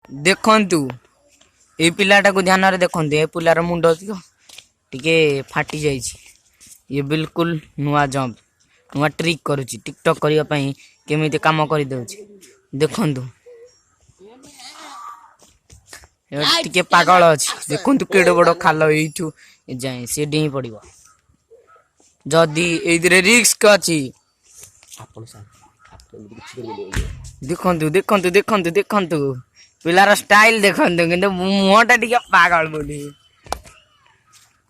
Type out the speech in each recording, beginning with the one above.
देखंतु ए पिलाटा को ध्यान रे देखंतु ए पिलार मुंड टिके फाटी जाइछि। ये बिल्कुल नुआ जंप नुआ ट्रिक करूछि टिकटॉक करिया पई केमिति काम करि दउछि देखंतु। टिके पागल अछि देखंतु केडो बडो खाल एइठु जाय से डेई पड़िबो जदी एइदरे रिस्क अछि। देखंतु देखंतु देखंतु देखंतु पिलार स्टाइल देखंतु किंतु मुहटा टिके पागल बोली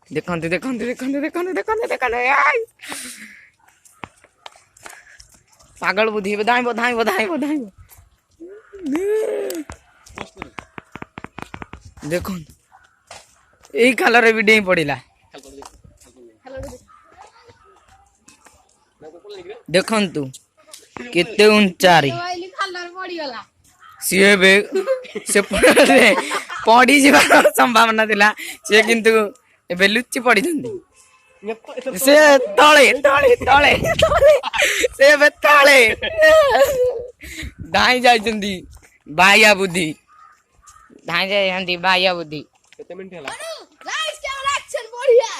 देखंतु देखंतु देखंतु देखंतु देखंतु देखंतु पागल बुद्धि बधाई बधाई बधाई बधाई देखंतु एई खालरे भी डेई पड़िला देखंतु केते उंचारी सी से पड़ी जीवार संभावना थिला से किंतु एबे लुच्ची पड़ी जंदी से तळे तळे तळे से बे तळे धाई जाय जंदी बाया बुद्धि धाई जाय जंदी बाया बुद्धि केते मिनिट हला गाइस कैमरा एक्शन बढ़िया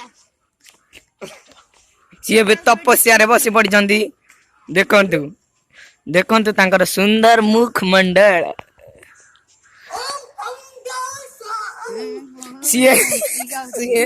सी बे तपस्या रे बसी पड़ी जंदी देखंतु देखंतु तांकर सुंदर मुख मंडल सीए सीए